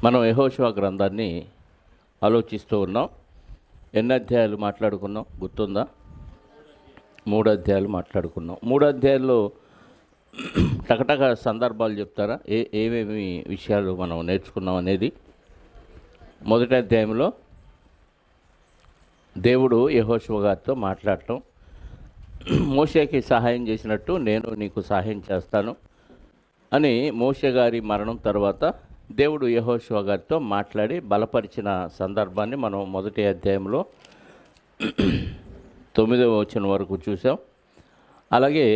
మనం యెహోషువ గ్రంథాన్ని ఆలోచిస్తూ ఉన్నాం. ఎన్ని అధ్యాయాలు మాట్లాడుకున్నాం గుర్తుందా? 3 అధ్యాయాలు మాట్లాడుకున్నాం. 3 అధ్యాయాల్లో టకటక సందర్భాలు చెప్తారా? ఏమేమి విషయాలు మనం నేర్చుకున్నాం అనేది. మొదటి అధ్యాయంలో దేవుడు యెహోషువ గారితో మాట్లాడటం, మోషేకి సహాయం చేసినట్టు నేను నీకు సహాయం చేస్తాను అని మోషే గారి మరణం తర్వాత దేవుడు యెహోషువ గారితో మాట్లాడి బలపరిచిన సందర్భాన్ని మనం మొదటి అధ్యాయంలో 9వ వచనం వరకు చూసాం. అలాగే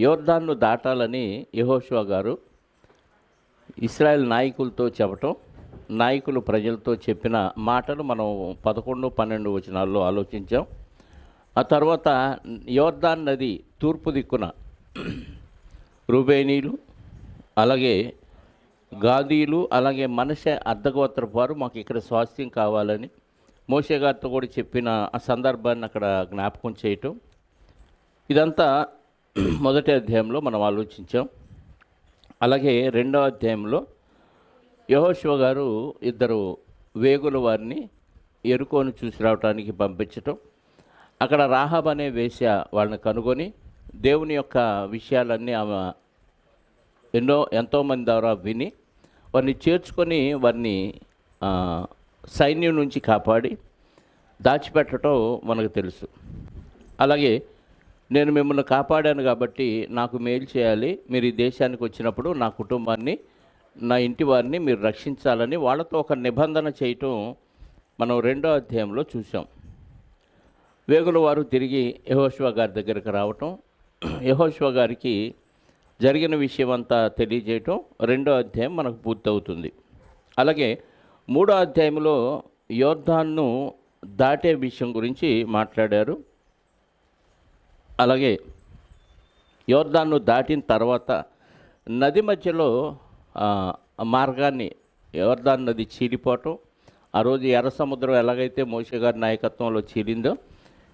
యోర్దాన్ను దాటాలని యెహోషువ గారు ఇశ్రాయేల్ నాయకులతో చెప్పటం, నాయకులు ప్రజలతో చెప్పిన మాటలు మనం 11, 12 వచనాల్లో ఆలోచించాం. ఆ తర్వాత యోర్దాన్ నది తూర్పు దిక్కున రూబేనీలు, అలాగే గాదీలు, అలాగే మనషే అర్ధగోత్రపు వారు మాకు ఇక్కడ స్వాస్థ్యం కావాలని మోషే గారితో కూడా చెప్పిన ఆ సందర్భాన్ని అక్కడ జ్ఞాపకం చేయటం, ఇదంతా మొదటి అధ్యాయంలో మనం ఆలోచించాం. అలాగే రెండవ అధ్యాయంలో యెహోషువ గారు 2 వేగుల వారిని యెరికోను చూసి రావడానికి పంపించటం, అక్కడ రాహాబ్ అనే వేశ్య వాళ్ళని కనుగొని దేవుని యొక్క విషయాలన్నీ ఆమె ఎంతోమంది ద్వారా విని వారిని చేర్చుకొని వారిని సైన్యం నుంచి కాపాడి దాచిపెట్టడం మనకు తెలుసు. అలాగే నేను మిమ్మల్ని కాపాడాను కాబట్టి నాకు మేలు చేయాలి, మీరు ఈ దేశానికి వచ్చినప్పుడు నా కుటుంబాన్ని, నా ఇంటి వారిని మీరు రక్షించాలని వాళ్ళతో ఒక నిబంధన చేయటం మనం 2వ అధ్యాయంలో చూసాం. వేగుల వారు తిరిగి యెహోషువ గారి దగ్గరికి రావటం, యెహోషువ గారికి జరిగిన విషయం అంతా తెలియజేయటం 2వ అధ్యాయం మనకు పూర్తవుతుంది. అలాగే 3వ అధ్యాయంలో యోర్దాన్ను దాటే విషయం గురించి మాట్లాడారు. అలాగే యోర్దాన్ను దాటిన తర్వాత నది మధ్యలో మార్గాన్ని యోర్దాన్ నది చీలిపోవటం, ఆ రోజు ఎర్ర సముద్రం ఎలాగైతే మోషే గారి నాయకత్వంలో చీలిందో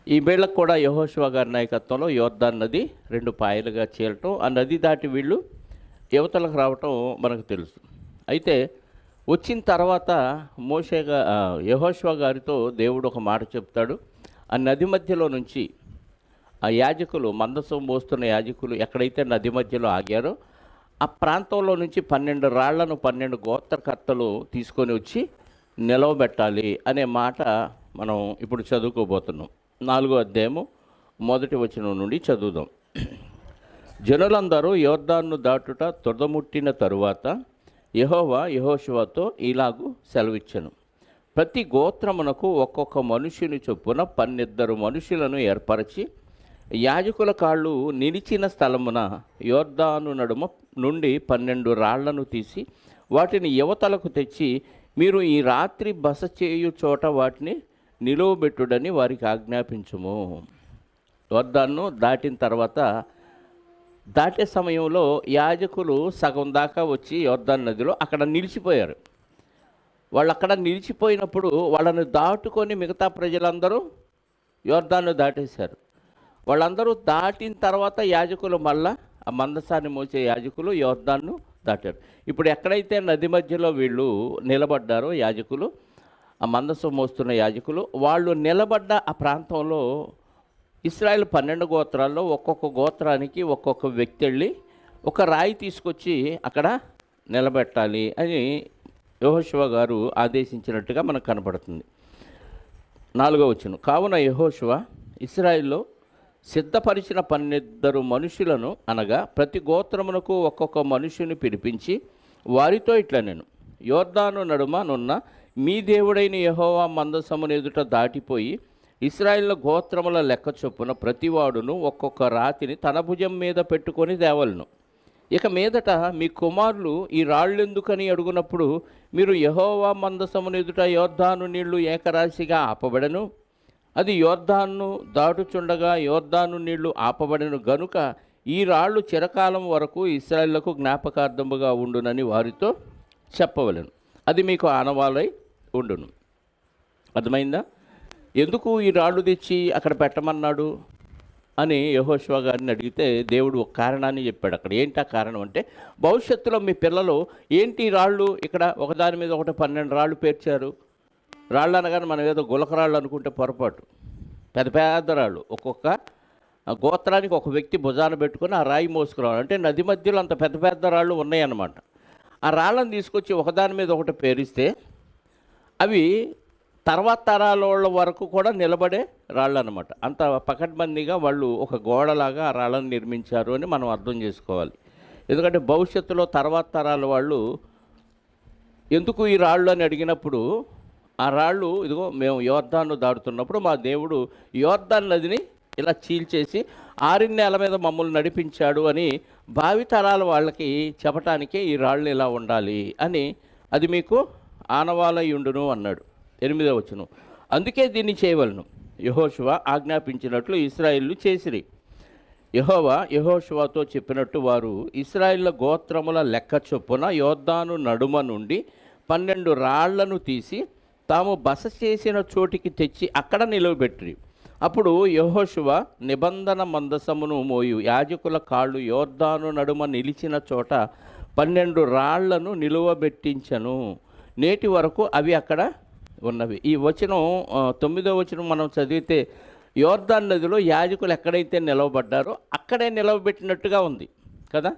ఈ వేళకు కూడా యెహోషువ గారి నాయకత్వంలో యోర్దాన్ నది 2 పాయలుగా చీలటం, ఆ నది దాటి వీళ్ళు యువతలకు రావటం మనకు తెలుసు. అయితే వచ్చిన తర్వాత యెహోషువ గారితో దేవుడు ఒక మాట చెప్తాడు. ఆ నది మధ్యలో నుంచి ఆ యాజకులు, మందసం మోస్తున్న యాజకులు ఎక్కడైతే నది మధ్యలో ఆగారో ఆ ప్రాంతంలో నుంచి 12 రాళ్లను 12 గోత్రకర్తలు తీసుకొని వచ్చి నిలవబెట్టాలి అనే మాట మనం ఇప్పుడు చదువుకోబోతున్నాం. 4వ అధ్యాయము 1వ వచనం నుండి చదువుదాం. జనులందరూ యోర్దాన్ను దాటుట తొడముట్టిన తరువాత యెహోవా యెహోషువతో ఇలాగు సెలవిచ్చెను, ప్రతి గోత్రమునకు ఒక్కొక్క మనుషుని చొప్పున 12 మనుషులను ఏర్పరచి యాజకుల కాళ్ళు నిలిచిన స్థలమున యోర్దాను నడుమ నుండి 12 రాళ్లను తీసి వాటిని యువతలకు తెచ్చి మీరు ఈ రాత్రి బస చేయు చోట వాటిని నిలువబెట్టుడని వారికి ఆజ్ఞాపించుము. యోర్దాను దాటిన తర్వాత దాటే సమయంలో యాజకులు సగం దాకా వచ్చి యోర్దాను నదిలో అక్కడ నిలిచిపోయారు. వాళ్ళు అక్కడ నిలిచిపోయినప్పుడు వాళ్ళని దాటుకొని మిగతా ప్రజలందరూ యోర్దాను దాటేశారు. వాళ్ళందరూ దాటిన తర్వాత యాజకులు మళ్ళా ఆ మందసాన్ని మోసే యాజకులు యోర్దాను దాటారు. ఇప్పుడు ఎక్కడైతే నది మధ్యలో వీళ్ళు నిలబడ్డారో యాజకులు, ఆ మందసం మోస్తున్న యాజకులు, వాళ్ళు నిలబడ్డ ఆ ప్రాంతంలో ఇశ్రాయేల్ 12 గోత్రాల్లో ఒక్కొక్క గోత్రానికి ఒక్కొక్క వ్యక్తి వెళ్ళి ఒక రాయి తీసుకొచ్చి అక్కడ నిలబెట్టాలి అని యెహోషువ గారు ఆదేశించినట్టుగా మనకు కనపడుతుంది. 4వ వచనం, కావున యెహోషువ ఇశ్రాయేల్లో సిద్ధపరిచిన 12 మనుషులను అనగా ప్రతి గోత్రమునకు ఒక్కొక్క మనుషుని పిలిపించి వారితో ఇట్లా నేను యోర్దాను నడుమ నున్న మీ దేవుడైన యెహోవా మందసమును ఎదుట దాటిపోయి ఇశ్రాయేలు గోత్రముల లెక్క చొప్పున ప్రతివాడును ఒక్కొక్క రాతిని తన భుజం మీద పెట్టుకొని తేవలను. ఇక మీదట మీ కుమారులు ఈ రాళ్ళెందుకని అడుగునప్పుడు మీరు యెహోవా మందసమును ఎదుట యోర్దాను నీళ్లు ఏకరాశిగా ఆపబడను, అది యోర్దాను దాటుచుండగా యోర్దాను నీళ్లు ఆపబడను గనుక ఈ రాళ్ళు చిరకాలం వరకు ఇశ్రాయేలుకు జ్ఞాపకార్థముగా ఉండునని వారితో చెప్పవలెను, అది మీకు ఆనవాలై ఉండును. అర్థమైందా? ఎందుకు ఈ రాళ్ళు తెచ్చి అక్కడ పెట్టమన్నాడు అని యెహోషువ గారిని అడిగితే దేవుడు ఒక కారణాన్ని చెప్పాడు. అక్కడ ఏంటి ఆ కారణం అంటే, భవిష్యత్తులో మీ పిల్లలు ఏంటి రాళ్ళు ఇక్కడ ఒకదాని మీద ఒకటి 12 రాళ్ళు పేర్చారు. రాళ్ళు అనగానే మనం ఏదో గులకరాళ్ళు అనుకుంటే పొరపాటు. పెద్ద పెద్ద రాళ్ళు, ఒక్కొక్క గోత్రానికి ఒక వ్యక్తి భుజాన పెట్టుకొని ఆ రాయి మోసుకురావాలి. అంటే నది మధ్యలో అంత పెద్ద పెద్ద రాళ్ళు ఉన్నాయన్నమాట. ఆ రాళ్ళను తీసుకొచ్చి ఒకదాని మీద ఒకటి పేరిస్తే అవి తర్వాత తరాల వాళ్ళ వరకు కూడా నిలబడే రాళ్ళు అనమాట. అంత పకడ్బందీగా వాళ్ళు ఒక గోడలాగా ఆ రాళ్ళను నిర్మించారు అని మనం అర్థం చేసుకోవాలి. ఎందుకంటే భవిష్యత్తులో తర్వాత తరాల వాళ్ళు ఎందుకు ఈ రాళ్ళు అని అడిగినప్పుడు, ఆ రాళ్ళు ఇదిగో మేము యోర్దాను దాటుతున్నప్పుడు మా దేవుడు యోర్దాన్ నదిని ఇలా చీల్చేసి ఆరిన్నేల మీద మమ్మల్ని నడిపించాడు అని భావితరాల వాళ్ళకి చెప్పటానికి ఈ రాళ్ళు ఇలా ఉండాలి అని అది మీకు ఆనవాలయుండును అన్నాడు. 8వ వచనం. అందుకే దీన్ని చేయవలను, యెహోషువ ఆజ్ఞాపించినట్లు ఇశ్రాయేలు చేసిరి. యెహోవా యెహోషువతో చెప్పినట్టు వారు ఇశ్రాయేళ్ల గోత్రముల లెక్క చొప్పున యోర్దాను నడుమ నుండి 12 రాళ్లను తీసి తాము బస చేసిన చోటికి తెచ్చి అక్కడ నిలవబెట్టిరి. అప్పుడు యెహోషువ నిబంధన మందసమును మోయు యాజకుల కాళ్ళు యోర్దాను నడుమ నిలిచిన చోట 12 రాళ్లను నిలువబెట్టించను. నేటి వరకు అవి అక్కడ ఉన్నవి. ఈ వచనం 9వ వచనం మనం చదివితే యోర్దాన్ నదిలో యాజకులు ఎక్కడైతే నిలవబడ్డారో అక్కడే నిలవబెట్టినట్టుగా ఉంది కదా.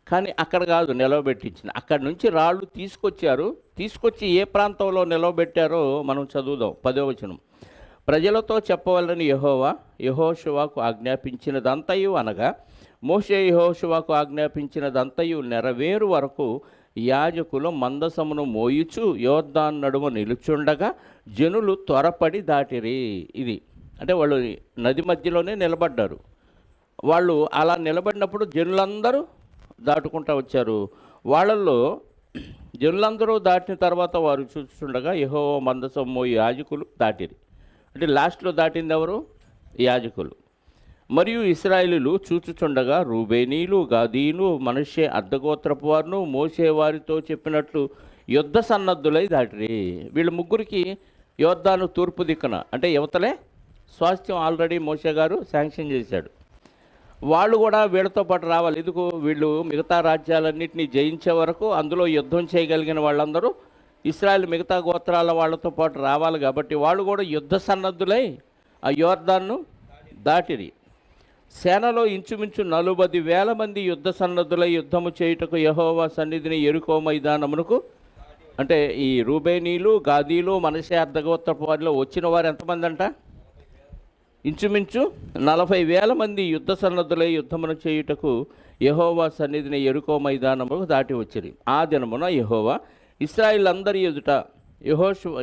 కానీ అక్కడ కాదు నిలవబెట్టించిన, అక్కడి నుంచి రాళ్ళు తీసుకొచ్చారు. తీసుకొచ్చి ఏ ప్రాంతంలో నిలవబెట్టారో మనం చదువుదాం. 10వ వచనం. ప్రజలతో చెప్పవలని యెహోవా యెహోషువకు ఆజ్ఞాపించినదంతయు అనగా మోషే యెహోషువకు ఆజ్ఞాపించినదంతయు నెరవేరు వరకు యాజకులు మందసమును మోయుచు యోర్దాను నడుమ నిలుచుండగా జనులు త్వరపడి దాటిరి. ఇది అంటే వాళ్ళు నది మధ్యలోనే నిలబడ్డారు. వాళ్ళు అలా నిలబడినప్పుడు జనులందరూ దాటుకుంటూ వచ్చారు. వాళ్ళల్లో జనులందరూ దాటిన తర్వాత వారు చూస్తుండగా యెహోవా మందసం మోయి యాజకులు దాటిరి. అంటే లాస్ట్లో దాటింది ఎవరు? యాజకులు. మరియు ఇశ్రాయేలీయులు చూచుచుండగా రూబేనీలు, గాదీలు, మనష్షే అర్ధగోత్రపు వారును మోషే వారితో చెప్పినట్లు యుద్ధ సన్నద్ధులై దాటిరి. వీళ్ళు ముగ్గురికి యోర్దాను తూర్పు దిక్కున అంటే యువతలే స్వాస్థ్యం ఆల్రెడీ మోషే గారు శాంక్షన్ చేశాడు. వాళ్ళు కూడా వీళ్ళతో పాటు రావాలి. ఎందుకు? వీళ్ళు మిగతా రాజ్యాలన్నింటినీ జయించే వరకు అందులో యుద్ధం చేయగలిగిన వాళ్ళందరూ ఇశ్రాయేల్ మిగతా గోత్రాల వాళ్ళతో పాటు రావాలి. కాబట్టి వాళ్ళు కూడా యుద్ధ సన్నద్ధులై ఆ యోర్దాను దాటిరి. సేనలో ఇంచుమించు 40,000 మంది యుద్ధ సన్నద్ధులై యుద్ధము చేయుటకు యెహోవా సన్నిధిని యెరికో మైదానమునకు, అంటే ఈ రూబేనీలు, గాదీలు, మనష్షే అర్ధగోత్రపు వారిలో వచ్చిన వారు ఎంతమంది అంట? ఇంచుమించు 40,000 మంది యుద్ధ సన్నద్ధులై యుద్ధమును చేయుటకు యెహోవా సన్నిధిని యెరికో మైదానముకు దాటి వచ్చిరి. ఆ దినమున యెహోవా ఇశ్రాయేలందరి ఎదుట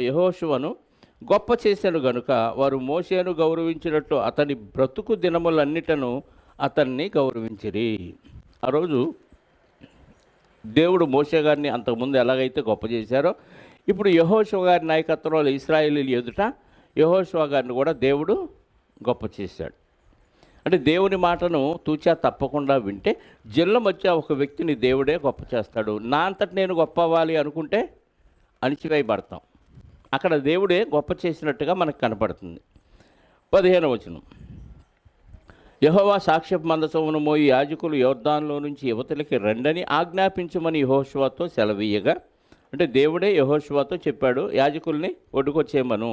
యెహోషువను గొప్ప చేశాను గనుక వారు మోషేను గౌరవించినట్లు అతని బ్రతుకు దినములన్నిటను అతన్ని గౌరవించిరి. ఆ రోజు దేవుడు మోషే గారిని అంతకుముందు ఎలాగైతే గొప్ప చేశారో ఇప్పుడు యెహోషువ గారి నాయకత్వంలో ఇశ్రాయేలీయుల ఎదుట యెహోషువ గారిని కూడా దేవుడు గొప్ప చేశాడు. అంటే దేవుని మాటను తూచా తప్పకుండా వింటే జనుల మధ్య ఒక వ్యక్తిని దేవుడే గొప్ప చేస్తాడు. నా అంతటి నేను గొప్ప అవ్వాలి అనుకుంటే అణిచివేయబడతాం. అక్కడ దేవుడే గొప్ప చేసినట్టుగా మనకు కనపడుతుంది. 15వ వచనం. యెహోవా సాక్ష్యపు మందసమును మోయి యాజకులు యోర్దానులో నుంచి యువతలకి రండని ఆజ్ఞాపించమని యెహోషువతో సెలవీయగా, అంటే దేవుడే యెహోషువతో చెప్పాడు యాజకుల్ని ఒడ్డుకొచ్చేయమను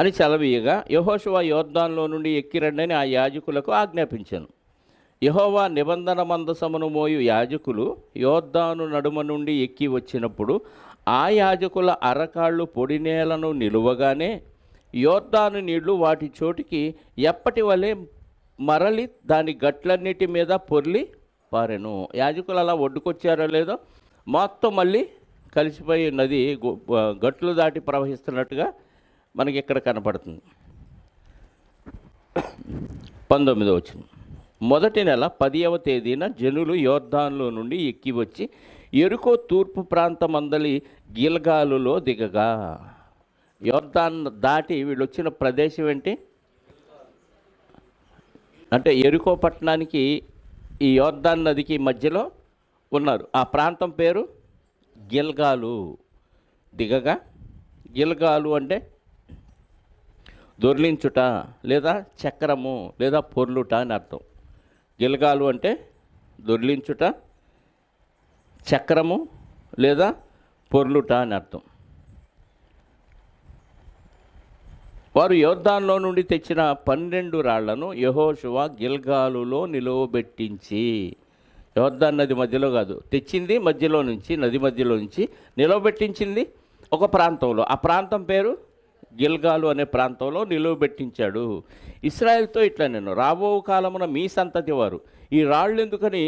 అని సెలవీయగా, యెహోషువ యోర్దానులో నుండి ఎక్కి రండని ఆ యాజకులకు ఆజ్ఞాపించాను. యెహోవా నిబంధన మందసమును మోయు యాజకులు యోర్దాను నడుమ నుండి ఎక్కి వచ్చినప్పుడు ఆ యాజకుల అరకాళ్ళు పొడి నేలను నిలువగానే యోర్దాను నీళ్లు వాటి చోటికి ఎప్పటి వలె మరలి దాని గట్లన్నిటి మీద పొర్లి పారెను. యాజకులు అలా ఒడ్డుకొచ్చారో లేదో మొత్తం మళ్ళీ కలిసిపోయి నది గట్లు దాటి ప్రవహిస్తున్నట్టుగా మనకి ఇక్కడ కనపడుతుంది. 19వ వచనం. మొదటి నెల 10వ తేదీన జనులు యోర్దానులో నుండి ఎక్కి వచ్చి యెరికో తూర్పు ప్రాంతమందలి గిల్గాలులో దిగగా, యోర్దాన్ దాటి వీళ్ళు వచ్చిన ప్రదేశం ఏంటి అంటే యెరికో పట్టణానికి ఈ యోర్దాన్ నదికి మధ్యలో ఉన్నారు. ఆ ప్రాంతం పేరు గిల్గాలు. దిగగా గిల్గాలు అంటే దొర్లించుట లేదా చక్రము లేదా పొర్లుట అని అర్థం. గిల్గాలు అంటే దొర్లించుట, చక్రము లేదా పొర్లుట అని అర్థం. వారు యోర్దానులో నుండి తెచ్చిన 12 రాళ్లను యెహోషువ గిల్గాలులో నిలువబెట్టించి, యోర్దాను నది మధ్యలో కాదు, తెచ్చింది మధ్యలో నుంచి, నది మధ్యలో నుంచి నిలవబెట్టించింది ఒక ప్రాంతంలో. ఆ ప్రాంతం పేరు గిల్గాలు అనే ప్రాంతంలో నిలువబెట్టించాడు. ఇశ్రాయేలుతో ఇట్లా, నేను రాబో కాలమున మీ సంతతి వారు ఈ రాళ్ళు ఎందుకని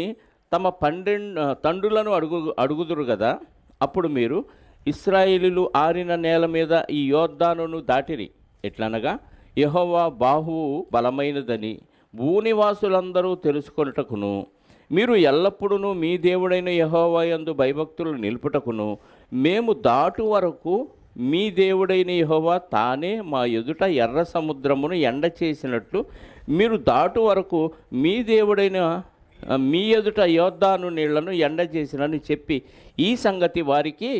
తమ 12 తండ్రులను అడుగుదురు కదా. అప్పుడు మీరు ఇశ్రాయేలీయులు ఆరిన నేల మీద ఈ యోర్దానును దాటిరి. ఎట్లనగా యెహోవా బాహువు బలమైనదని భూనివాసులందరూ తెలుసుకొనుటకును, మీరు ఎల్లప్పుడూ మీ దేవుడైన యెహోవా యందు భయభక్తులు నిలుపుటకును, మేము దాటు వరకు మీ దేవుడైన యెహోవా తానే మా ఎదుట ఎర్ర సముద్రమును ఎండ చేసినట్లు మీరు దాటు వరకు మీ దేవుడైన మీ ఎదుట యోర్దాను నీళ్లను ఎండ చేసినని చెప్పి ఈ సంగతి వారికి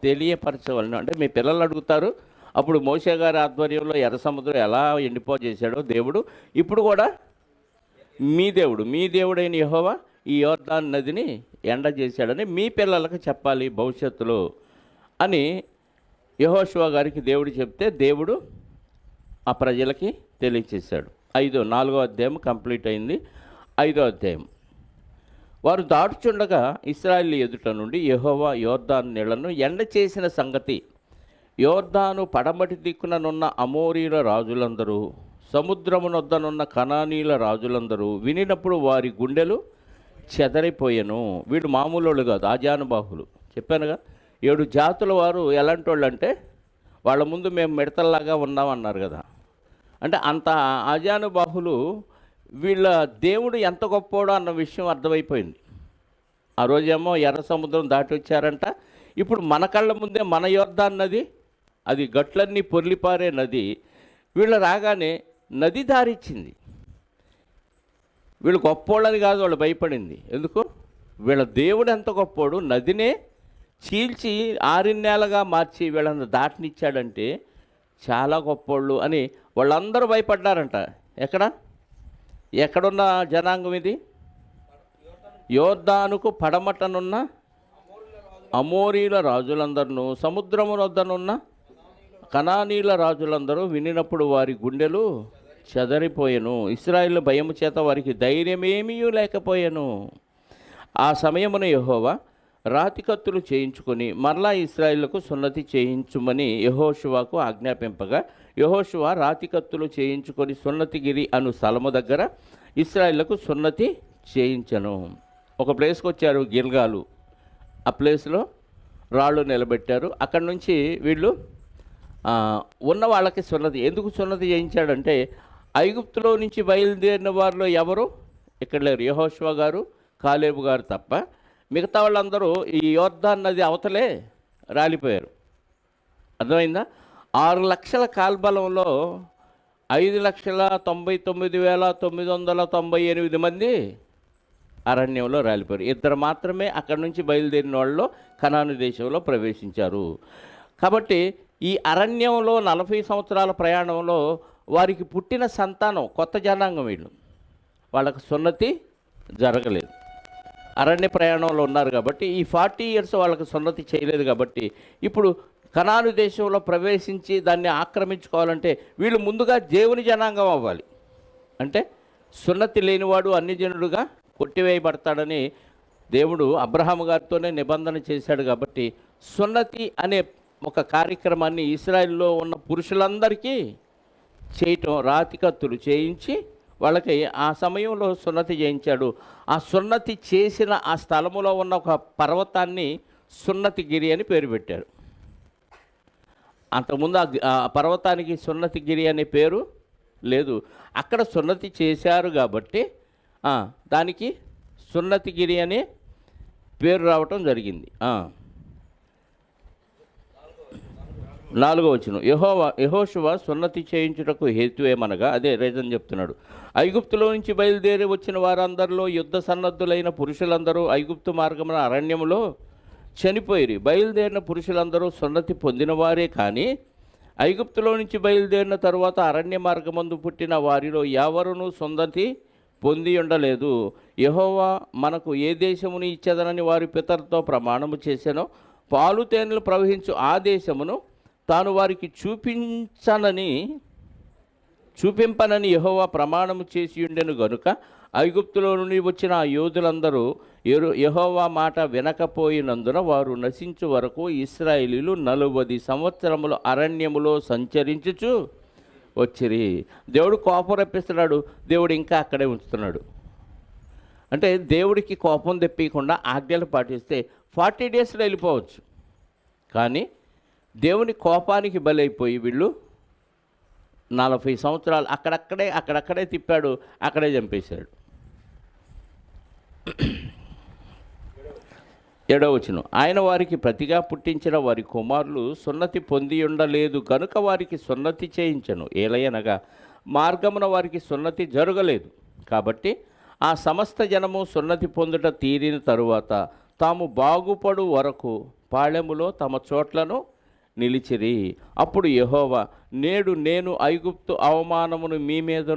తెలియపరచవలను. అంటే మీ పిల్లలు అడుగుతారు, అప్పుడు మోషే గారి ఆధ్వర్యంలో ఎర్ర సముద్రం ఎలా ఎండిపోజేశాడో దేవుడు, ఇప్పుడు కూడా మీ దేవుడైన యెహోవా ఈ యోర్దాను నదిని ఎండ చేశాడని మీ పిల్లలకు చెప్పాలి భవిష్యత్తులో అని యెహోషువ గారికి దేవుడు చెప్తే, దేవుడు ఆ ప్రజలకి తెలియచేశాడు. 4వ అధ్యాయం కంప్లీట్ అయింది. 5వ అధ్యాయం. వారు దాటుచుండగా ఇశ్రాయేలు ఎదుట నుండి యెహోవా యోర్దాను నీళ్లను ఎండ చేసిన సంగతి యోర్దాను పడమటి దిక్కుననున్న అమోరీల రాజులందరూ, సముద్రమునొద్దనున్న కనానీల రాజులందరూ వినినప్పుడు వారి గుండెలు చెదరిపోయెను. వీడు మామూలు కాదు, ఆజానుబాహులు. చెప్పానుగా, 7 జాతుల వారు ఎలాంటి వాళ్ళు అంటే వాళ్ళ ముందు మేము మిడతల్లాగా ఉన్నామన్నారు కదా. అంటే అంత ఆజానుబాహులు. వీళ్ళ దేవుడు ఎంత గొప్పోడో అన్న విషయం అర్థమైపోయింది. ఆ రోజేమో ఎర్ర సముద్రం దాటి వచ్చారంట. ఇప్పుడు మన కళ్ళ ముందే మన యోర్దాను నది, అది గట్లన్నీ పొర్లిపారే నది, వీళ్ళు రాగానే నది దారిచ్చింది. వీళ్ళు గొప్పోళ్ళని కాదు వాళ్ళు భయపడింది. ఎందుకు? వీళ్ళ దేవుడు ఎంత గొప్పోడు, నదినే చీల్చి ఆరిన్నేళ్ళగా మార్చి వీళ్ళని దాటనిచ్చాడంటే చాలా గొప్పోళ్ళు అని వాళ్ళందరూ భయపడ్డారంట. ఎక్కడున్న జనాంగం ఇది? యోర్దానుకు పడమటనున్న అమోరీల రాజులందరూ, సముద్రమునొద్దనున్న కనానీల రాజులందరూ వినినప్పుడు వారి గుండెలు చెదరిపోయెను. ఇశ్రాయేలు భయము చేత వారికి ధైర్యమేమీ లేకపోయెను. ఆ సమయమున యెహోవా రాతికత్తులు చేయించుకొని మరలా ఇశ్రాయేలుకు సున్నతి చేయించుమని యెహోషువకు ఆజ్ఞాపింపగా, యెహోషువ రాతికత్తులు చేయించుకొని సున్నతిగిరి అను స్థలము దగ్గర ఇశ్రాయేలుకు సున్నతి చేయించను. ఒక ప్లేస్కి వచ్చారు, గిల్గాలు. ఆ ప్లేస్లో రాళ్ళు నిలబెట్టారు. అక్కడి నుంచి వీళ్ళు ఉన్న వాళ్ళకి సున్నతి. ఎందుకు సున్నతి చేయించాడంటే, ఐగుప్తులో నుంచి బయలుదేరిన వారిలో ఎవరు ఇక్కడ లేరు, యెహోషువ గారు కాలేబు గారు తప్ప. మిగతా వాళ్ళందరూ ఈ యోర్దాను నది అవతలే రాలిపోయారు. అర్థమైందా? 6 లక్షల కాల్బలంలో 5,99,998 మంది అరణ్యంలో రాలిపోయారు. 2 మాత్రమే అక్కడి నుంచి బయలుదేరిన వాళ్ళు కనాను దేశంలో ప్రవేశించారు. కాబట్టి ఈ అరణ్యంలో 40 సంవత్సరాల ప్రయాణంలో వారికి పుట్టిన సంతానం కొత్త జనాంగం. వాళ్ళకు సున్నతి జరగలేదు. అరణ్య ప్రయాణంలో ఉన్నారు కాబట్టి ఈ 40 ఇయర్స్ వాళ్ళకి సున్నతి చేయలేదు. కాబట్టి ఇప్పుడు కనాను దేశంలో ప్రవేశించి దాన్ని ఆక్రమించుకోవాలంటే వీళ్ళు ముందుగా దేవుని జనాంగం అవ్వాలి. అంటే సున్నతి లేనివాడు అన్యజనుడుగా కొట్టివేయబడతాడని దేవుడు అబ్రహాము గారితోనే నిబంధన చేశాడు. కాబట్టి సున్నతి అనే ఒక కార్యక్రమాన్ని ఇశ్రాయేలులో ఉన్న పురుషులందరికీ చేయటం, రాతికత్తులు చేయించి వాళ్ళకి ఆ సమయంలో సున్నతి చేయించాడు. ఆ సున్నతి చేసిన ఆ స్థలములో ఉన్న ఒక పర్వతాన్ని సున్నతిగిరి అని పేరు పెట్టారు. అంతకుముందు ఆ పర్వతానికి సున్నతిగిరి అనే పేరు లేదు. అక్కడ సున్నతి చేశారు కాబట్టి దానికి సున్నతిగిరి అనే పేరు రావటం జరిగింది. 4వ వచనం. యెహోషువ సున్నతి చేయించుటకు హేతు ఏమనగా, అదే రీజన్ చెప్తున్నాడు. ఐగుప్తులో నుంచి బయలుదేరి వచ్చిన వారందరిలో యుద్ధ సన్నద్ధులైన పురుషులందరూ ఐగుప్తు మార్గమున అరణ్యములో చనిపోయిరి. బయలుదేరిన పురుషులందరూ సున్నతి పొందినవారే కానీ ఐగుప్తులో నుంచి బయలుదేరిన తరువాత అరణ్య మార్గమందు పుట్టిన వారిలో ఎవరునూ సున్నతి పొంది ఉండలేదు. యెహోవా మనకు ఏ దేశమును ఇచ్చేదనని వారి పితరులతో ప్రమాణము చేసెనో పాలు తేనెలు ప్రవహించు ఆ దేశమును తాను వారికి చూపింపనని యెహోవా ప్రమాణము చేసి ఉండెను గనుక ఐగుప్తులో నుండి వచ్చిన ఆ యోధులందరూ యెహోవా మాట వినకపోయినందున వారు నశించు వరకు ఇశ్రాయేలీయులు 40 సంవత్సరములు అరణ్యములో సంచరించుచు వచ్చిరి. దేవుడు కోపం రప్పిస్తున్నాడు, దేవుడు ఇంకా అక్కడే ఉంచుతున్నాడు. అంటే దేవుడికి కోపం తెప్పకుండా ఆజ్ఞలు పాటిస్తే 40 డేస్లో వెళ్ళిపోవచ్చు. కానీ దేవుని కోపానికి బలైపోయి వీళ్ళు 40 సంవత్సరాలు అక్కడక్కడే తిప్పాడు, అక్కడే చంపేశాడు. 7వ వచనం, ఆయన వారికి ప్రతిగా పుట్టించిన వారి కుమారులు సున్నతి పొంది ఉండలేదు కనుక వారికి సున్నతి చేయించను. ఏలయనగా మార్గమున వారికి సున్నతి జరగలేదు. కాబట్టి ఆ సమస్త జనము సున్నతి పొందుట తీరిన తరువాత తాము బాగుపడు వరకు పాళెములో తమ చోట్లను నిలిచిరి. అప్పుడు యెహోవా, నేడు నేను ఐగుప్తు అవమానమును మీ మీద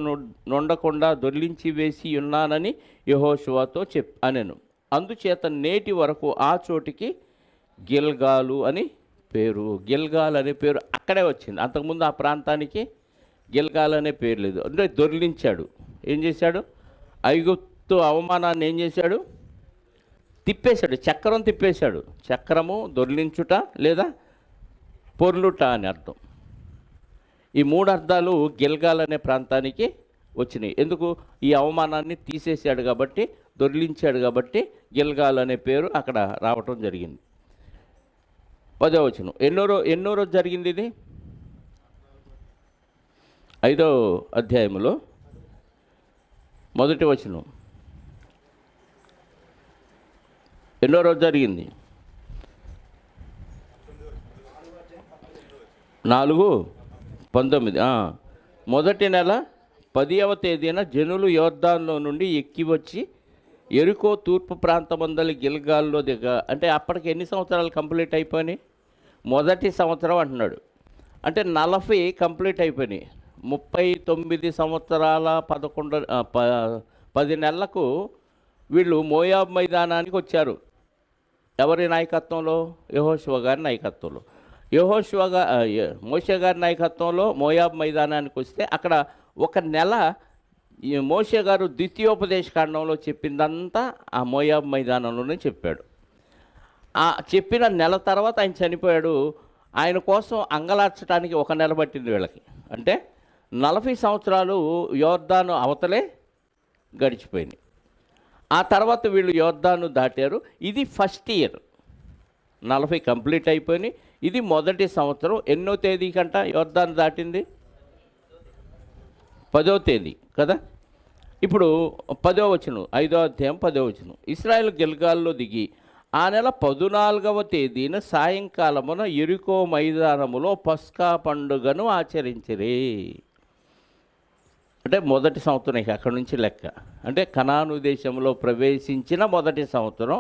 నుండకుండా దొర్లించి వేసి ఉన్నానని యెహోషువతో అనెను. అందుచేత నేటి వరకు ఆ చోటికి గిల్గాలు అని పేరు. గిల్గాల్ అనే పేరు అక్కడే వచ్చింది. అంతకుముందు ఆ ప్రాంతానికి గిల్గాల్ అనే పేరు లేదు. అంటే దొర్లించాడు. ఏం చేశాడు? ఐగుప్తు అవమానాన్ని ఏం చేశాడు? తిప్పేశాడు, చక్రం తిప్పేశాడు. చక్రము దొర్లించుట లేదా పొర్లుట అని అర్థం. ఈ 3 అర్థాలు గిల్గాల్ అనే ప్రాంతానికి వచ్చినాయి. ఎందుకు? ఈ అవమానాన్ని తీసేశాడు కాబట్టి, దొర్లించాడు కాబట్టి గిల్గాల్ అనే పేరు అక్కడ రావటం జరిగింది. 10వ వచనం, ఎన్నో రోజు జరిగింది ఇది? 5వ అధ్యాయంలో 1వ వచనం. ఎన్నో రోజు జరిగింది? 4:19. మొదటి నెల 10వ తేదీన జనులు యోర్దానులో నుండి ఎక్కి వచ్చి యెరికో తూర్పు ప్రాంతమందలి గిల్గాల్లో అంటే అప్పటికి ఎన్ని సంవత్సరాలు కంప్లీట్ అయిపోయినాయి? మొదటి సంవత్సరం అంటున్నాడు. అంటే 40 కంప్లీట్ అయిపోయినాయి. 39 సంవత్సరాల 10 నెలలకు వీళ్ళు మోయాబ్ మైదానానికి వచ్చారు. ఎవరి నాయకత్వంలో? యెహోషువ గారి నాయకత్వంలో. మోషే గారి నాయకత్వంలో మోయాబ్ మైదానానికి వస్తే అక్కడ 1 నెల మోషే గారు ద్వితీయోపదేశ కాండంలో చెప్పిందంతా ఆ మోయాబ్ మైదానంలోనే చెప్పాడు. ఆ చెప్పిన నెల తర్వాత ఆయన చనిపోయాడు. ఆయన కోసం అంగలార్చడానికి 1 నెల పట్టింది వీళ్ళకి. అంటే 40 సంవత్సరాలు యోర్దాను అవతలే గడిచిపోయినాయి. ఆ తర్వాత వీళ్ళు యోర్దాను దాటారు. ఇది ఫస్ట్ ఇయర్. 40 కంప్లీట్ అయిపోయినాయి. ఇది మొదటి సంవత్సరం. ఎన్నో తేదీ కంట యోర్దాను దాటింది? 10వ తేదీ కదా. ఇప్పుడు 10వ వచనం, 5వ అధ్యాయం 10వ వచనం. ఇశ్రాయేలు గిల్గాల్లో దిగి ఆ నెల 14వ తేదీన సాయంకాలమున యెరికో మైదానములో పస్కా పండుగను ఆచరించిరి. అంటే మొదటి సంవత్సరం. ఇక అక్కడి నుంచి లెక్క. అంటే కనాను దేశంలో ప్రవేశించిన మొదటి సంవత్సరం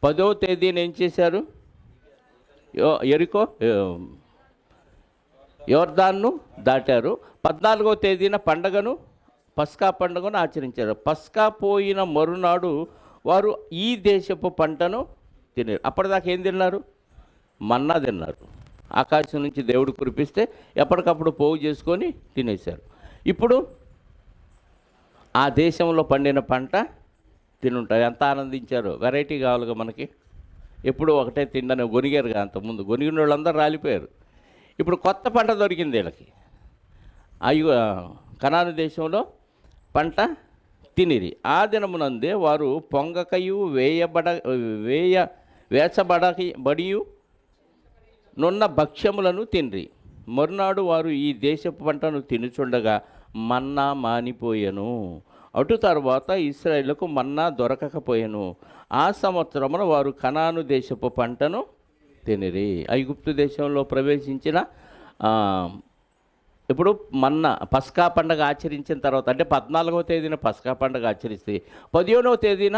10వ తేదీన ఏం చేశారు? యెరికో యోర్దాన్ను దాటారు. 14వ తేదీన పస్కా పండుగను ఆచరించారు. పస్కా పోయిన మరునాడు వారు ఈ దేశపు పంటను తినారు. అప్పటిదాకా ఏం తిన్నారు? మన్నా తిన్నారు. ఆకాశం నుంచి దేవుడు కురిపిస్తే ఎప్పటికప్పుడు పోగు చేసుకొని తినేశారు. ఇప్పుడు ఆ దేశంలో పండిన పంట తినుంటారు. ఎంత ఆనందించారు. వెరైటీ కావాలిగా మనకి. ఎప్పుడు ఒకటే తిండని గొనిగారుగా. అంతకుముందు గొనిగిన వాళ్ళందరూ రాలిపోయారు. ఇప్పుడు కొత్త పంట దొరికింది వీళ్ళకి. కనాను దేశంలో పంట తినిరి. ఆ దినమునందే వారు పొంగకయు వేచబడియు నున్న భక్ష్యములను తినిరి. మరునాడు వారు ఈ దేశపు పంటను తినుచుండగా మన్నా మానిపోయెను. అటు తర్వాత ఇశ్రాయేలుకు మన్నా దొరకకపోయెను. ఆ సంవత్సరమున వారు కనాను దేశపు పంటను తినిరి. ఐగుప్తు దేశంలో ప్రవేశించిన ఇప్పుడు పస్కా పండుగ ఆచరించిన తర్వాత, అంటే 14వ తేదీన పస్కా పండుగ ఆచరిస్తే 15వ తేదీన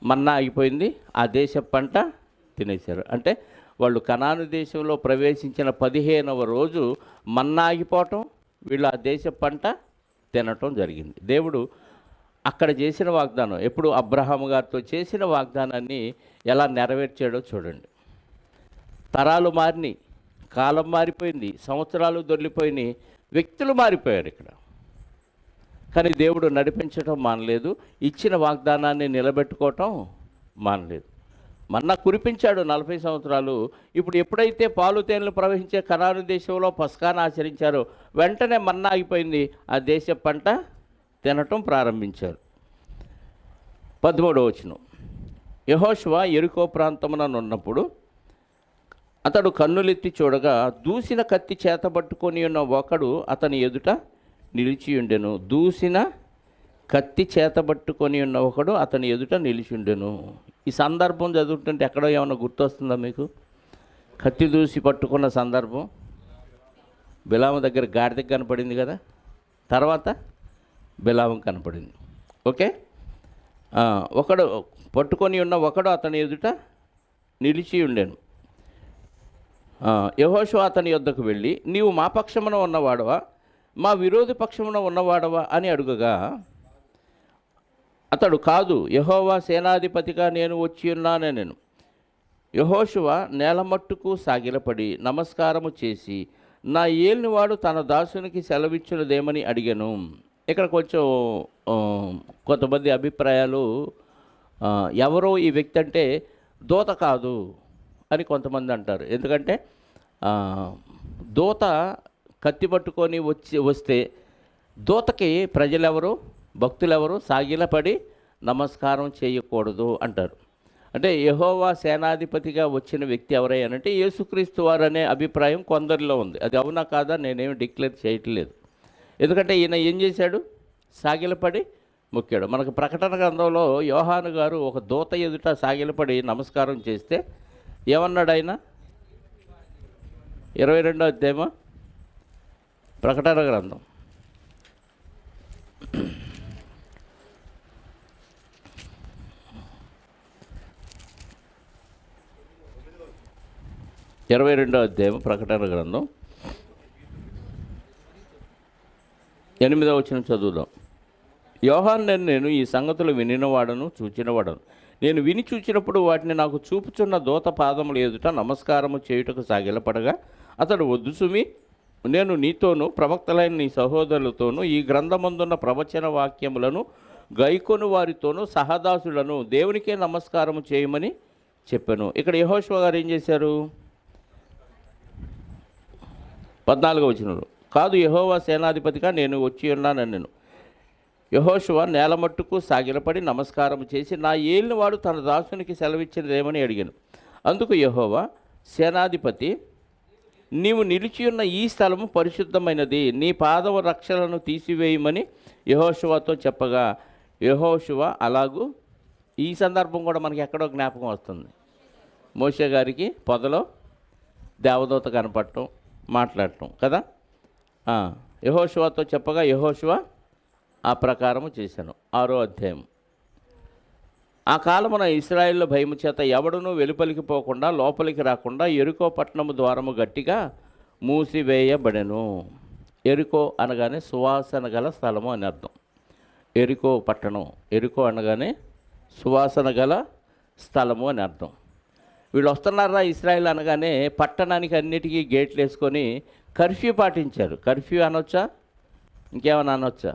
మన్నా అయిపోయింది. ఆ దేశ పంట తినేశారు. అంటే వాళ్ళు కనాను దేశంలో ప్రవేశించిన 15వ రోజు మన్నా ఆగిపోవటం, వీళ్ళు ఆ దేశ పంట తినటం జరిగింది. దేవుడు అక్కడ చేసిన వాగ్దానం, ఎప్పుడు అబ్రహాము గారితో చేసిన వాగ్దానాన్ని ఎలా నెరవేర్చాడో చూడండి. తరాలు మారినాయి, కాలం మారిపోయింది, సంవత్సరాలు దొర్లిపోయినాయి, వ్యక్తులు మారిపోయారు ఇక్కడ. కానీ దేవుడు నడిపించటం మానలేదు, ఇచ్చిన వాగ్దానాన్ని నిలబెట్టుకోవటం మానలేదు. మన్నా కురిపించాడు 40 సంవత్సరాలు. ఇప్పుడు ఎప్పుడైతే పాలు తేనెలు ప్రవహించే కనాను దేశంలో పస్కాను ఆచరించారో వెంటనే మన్నా ఆగిపోయింది, ఆ దేశ పంట తినటం ప్రారంభించారు. 13వ వచనం, యెహోషువ యెరికో ప్రాంతముననున్నప్పుడు అతడు కన్నులెత్తి చూడగా దూసిన కత్తి చేతబట్టుకొని ఉన్న ఒకడు అతని ఎదుట నిలిచియుండెను. దూసిన కత్తి చేతబట్టుకొని ఉన్న ఒకడు అతని ఎదుట నిలిచిండెను. ఈ సందర్భం చదువుతుంటే ఎక్కడో ఏమైనా గుర్తొస్తుందా మీకు? కత్తి దూసి పట్టుకున్న సందర్భం బిలాము దగ్గర గాడిదకి కనపడింది కదా, తర్వాత బిలాము కనపడింది. ఓకే, ఒకడు పట్టుకొని ఉన్న ఒకడు అతని ఎదుట నిలిచి ఉండెను. యెహోషువ అతని యొద్దకు వెళ్ళి, నీవు మా పక్షమున ఉన్నవాడవా మా విరోధి పక్షమున ఉన్నవాడవా అని అడుగగా అతడు, కాదు, యెహోవా సేనాధిపతిగా నేను వచ్చి ఉన్నానెను. యెహోషువ నేలమట్టుకు సాగిలపడి నమస్కారము చేసి, నా ఏలినవాడు తన దాసునికి సెలవిచ్చినదేమని అడిగాను. ఇక్కడ కొంచెం కొంతమంది అభిప్రాయాలు, ఎవరో ఈ వ్యక్తి అంటే దూత కాదు అని కొంతమంది అంటారు. ఎందుకంటే దూత కత్తి పట్టుకొని వస్తే దూతకి ప్రజలెవరు, భక్తులెవరు సాగిలపడి నమస్కారం చేయకూడదు అంటారు. అంటే యెహోవా సేనాధిపతిగా వచ్చిన వ్యక్తి ఎవరయ్యానంటే యేసుక్రీస్తు వారు అనే అభిప్రాయం కొందరిలో ఉంది. అది అవునా కాదా నేనేమి డిక్లేర్ చేయట్లేదు. ఎందుకంటే ఈయన ఏం చేశాడు? సాగిలపడి మొక్కాడు. మనకు ప్రకటన గ్రంథంలో యోహాను గారు ఒక దూత ఎదుట సాగిలపడి నమస్కారం చేస్తే ఏమన్నాడు ఆయన? 22వ అధ్యాయమా ప్రకటన గ్రంథం 22వ అధ్యాయం ప్రకటన గ్రంథం 8వ వచనం చదువుదాం. యోహాను నేను ఈ సంగతులు వినినవాడను చూచినవాడను. నేను విని చూచినప్పుడు వాటిని నాకు చూపుచున్న దూత పాదములు ఎదుట నమస్కారము చేయుటకు సాగిలపడగా అతడు, వద్దు సుమి, నేను నీతోనూ ప్రవక్తలైన నీ సహోదరులతోనూ ఈ గ్రంథమందున్న ప్రవచన వాక్యములను గైకొను వారితోనూ సహదాసులను దేవునికే నమస్కారము చేయమని చెప్పాను. ఇక్కడ యెహోషువ గారు ఏం చేశారు? 14వ వచనంలో, కాదు, యెహోవా సేనాధిపతిగా నేను వచ్చి ఉన్నానెను. యెహోషువ నేలమట్టుకు సాగిలపడి నమస్కారం చేసి, నా ఏలినవాడు తన దాసునికి సెలవిచ్చినదేమని అడిగాను. అందుకు యెహోవా సేనాధిపతి, నీవు నిలిచి ఉన్న ఈ స్థలము పరిశుద్ధమైనది, నీ పాదవ రక్షలను తీసివేయమని యెహోషువతో చెప్పగా యెహోషువ అలాగూ. ఈ సందర్భం కూడా మనకి ఎక్కడో జ్ఞాపకం వస్తుంది. మోషే గారికి పొదలో దేవదూత కనపడటం, మాట్లాడటం కదా. యెహోషువతో చెప్పగా యెహోషువ ఆ ప్రకారము చేశాను. 6వ అధ్యాయం. ఆ కాలమున ఇశ్రాయేలు భయము చేత ఎవడునూ వెలుపలికి పోకుండా లోపలికి రాకుండా యెరికో పట్టణము ద్వారము గట్టిగా మూసివేయబడెను. యెరికో అనగానే సువాసన గల స్థలము అని అర్థం. యెరికో పట్టణం, యెరికో అనగానే సువాసన గల స్థలము అని అర్థం. వీళ్ళు వస్తున్నారా ఇశ్రాయేల్ అనగానే పట్టణానికి అన్నిటికీ గేట్లు వేసుకొని కర్ఫ్యూ పాటించారు. కర్ఫ్యూ అనొచ్చా, ఇంకేమైనా అనొచ్చా?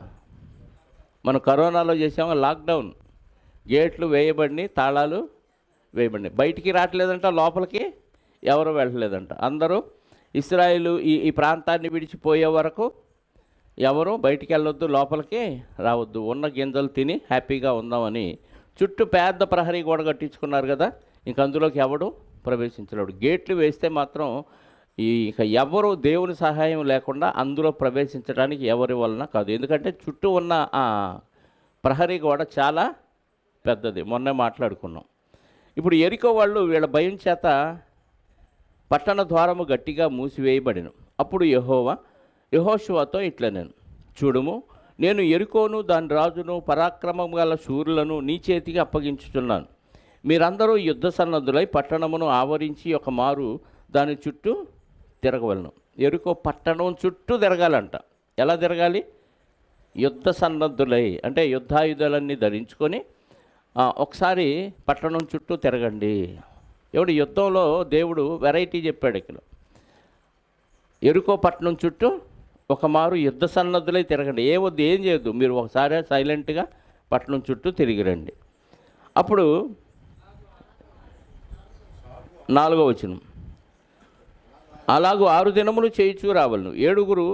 మనం కరోనాలో చేసాము లాక్డౌన్. గేట్లు వేయబడినాయి, తాళాలు వేయబడినాయి. బయటికి రావట్లేదంట, లోపలికి ఎవరు వెళ్ళలేదంట. అందరూ ఇశ్రాయేలు ఈ ప్రాంతాన్ని విడిచిపోయే వరకు ఎవరు బయటికి వెళ్ళొద్దు, లోపలికి రావద్దు, ఉన్న గింజలు తిని హ్యాపీగా ఉందామని చుట్టూ పెద్ద ప్రహరీ గోడ కట్టించుకున్నారు కదా. ఇంక అందులోకి ఎవడు ప్రవేశించలేడు. గేట్లు వేస్తే మాత్రం ఇక ఎవరు దేవుని సహాయం లేకుండా అందులో ప్రవేశించడానికి ఎవరి వలన కాదు. ఎందుకంటే చుట్టూ ఉన్న ఆ ప్రహరీ గోడ చాలా పెద్దది. మొన్నే మాట్లాడుకున్నాం. ఇప్పుడు యెరికో వాళ్ళు వీళ్ళ భయం చేత పట్టణ ద్వారము గట్టిగా మూసివేయబడిను. అప్పుడు యెహోషువతో ఇట్లా, నేను చూడుము, నేను యెరికోను దాని రాజును పరాక్రమం గల శూరులను నీ చేతికి అప్పగించుచున్నాను. మీరందరూ యుద్ధ సన్నద్ధులై పట్టణమును ఆవరించి ఒక మారు దాని చుట్టూ తిరగవలను. ఎరుకో పట్టణం చుట్టూ తిరగాలంట. ఎలా తిరగాలి? యుద్ధ సన్నద్ధులై అంటే యుద్ధాయుధాలన్నీ ధరించుకొని ఒకసారి పట్టణం చుట్టూ తిరగండి. ఎవడు యుద్ధంలో దేవుడు వెరైటీ చెప్పాడు ఇక్కడ. ఎరుకో పట్టణం చుట్టూ ఒక మారు యుద్ధ సన్నద్ధులై తిరగండి. వద్దు, ఏం చేయొద్దు, మీరు ఒకసారి సైలెంట్గా పట్టణం చుట్టూ తిరిగి రండి. అప్పుడు 4వ వచనం, అలాగూ 6 దినములు చేయిచూ రావలను. 7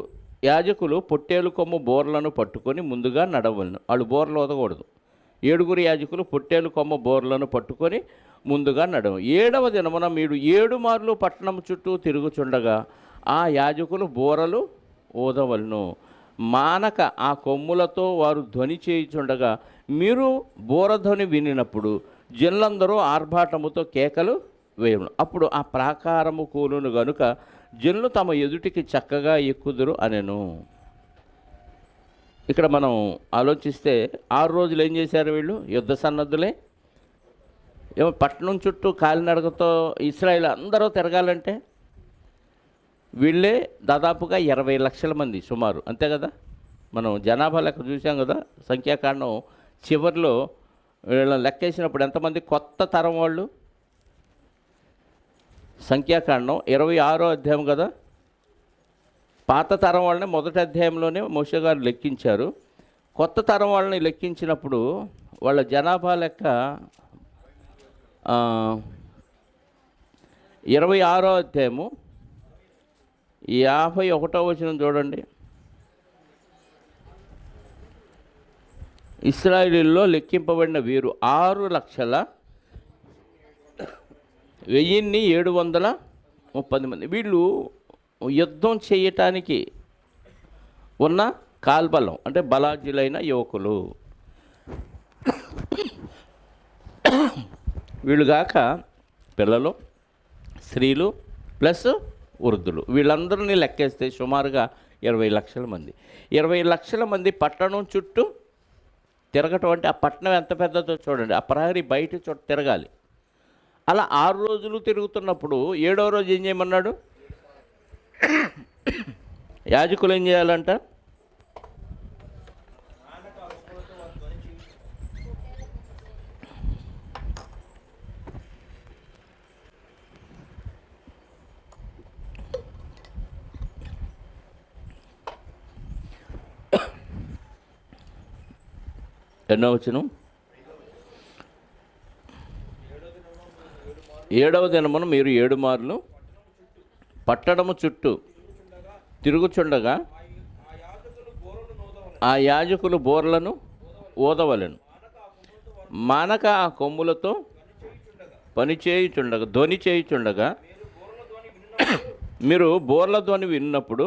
యాజకులు పొట్టేలు కొమ్ము బోర్లను పట్టుకొని ముందుగా నడవలను. వాళ్ళు బోర్లు వదకూడదు. 7 యాజకులు పొట్టేలు కొమ్ము బోర్లను పట్టుకొని ముందుగా నడవ. 7వ దినమున మీరు 7 మార్లు పట్టణం చుట్టూ తిరుగుచుండగా ఆ యాజకులు బోరలు ఊదవలను. మానక ఆ కొమ్ములతో వారు ధ్వని చేయుచుండగా మీరు బోరధ్వని వినినప్పుడు జనులందరూ ఆర్భాటముతో కేకలు వేయను. అప్పుడు ఆ ప్రాకారము కూలును గనుక జనులు తమ ఎదుటికి చక్కగా ఎక్కుదురు అనెను. ఇక్కడ మనం ఆలోచిస్తే 6 రోజులు ఏం చేశారు వీళ్ళు? యుద్ధ సన్నద్ధులే. ఏమో పట్టణం చుట్టూ కాలినడకతో ఇశ్రాయేలు అందరూ తిరగాలంటే వీళ్ళే దాదాపుగా 20 లక్షల మంది సుమారు, అంతే కదా. మనం జనాభా లెక్క చూసాం కదా, సంఖ్యాకాండం చివరిలో వీళ్ళని లెక్కేసినప్పుడు ఎంతమంది కొత్త తరం వాళ్ళు. సంఖ్యాకాండం 26వ అధ్యాయం కదా. పాత తరం వాళ్ళని మొదటి అధ్యాయంలోనే మోషే గారు లెక్కించారు. కొత్త తరం వాళ్ళని లెక్కించినప్పుడు వాళ్ళ జనాభా లెక్క 26వ అధ్యాయము 51వ వచనం చూడండి. ఇశ్రాయేలులో లెక్కింపబడిన వీరు 6,10,730 మంది. వీళ్ళు యుద్ధం చేయటానికి ఉన్న కాల్బలం అంటే బలాజ్యులైన యువకులు. వీళ్ళు కాక పిల్లలు, స్త్రీలు ప్లస్ వృద్ధులు, వీళ్ళందరినీ లెక్కేస్తే సుమారుగా 20 లక్షల మంది. 20 లక్షల మంది పట్టణం చుట్టూ తిరగటం అంటే ఆ పట్టణం ఎంత పెద్దదో చూడండి. ఆ ప్రహరీ బయట చోట తిరగాలి. అలా 6 రోజులు తిరుగుతున్నప్పుడు 7వ రోజు ఏం చేయమన్నాడు? యాజకులు ఏం చేయాలంట? ఎన్నో వచనం? 7వ దినమున మీరు 7 మార్లు పట్టణము చుట్టూ తిరుగుచుండగా ఆ యాజకులు బోర్లను ఊదవలెను. మానక ఆ కొమ్ములతో ధ్వని చేయుచుండగా మీరు బోర్ల ధ్వని విన్నప్పుడు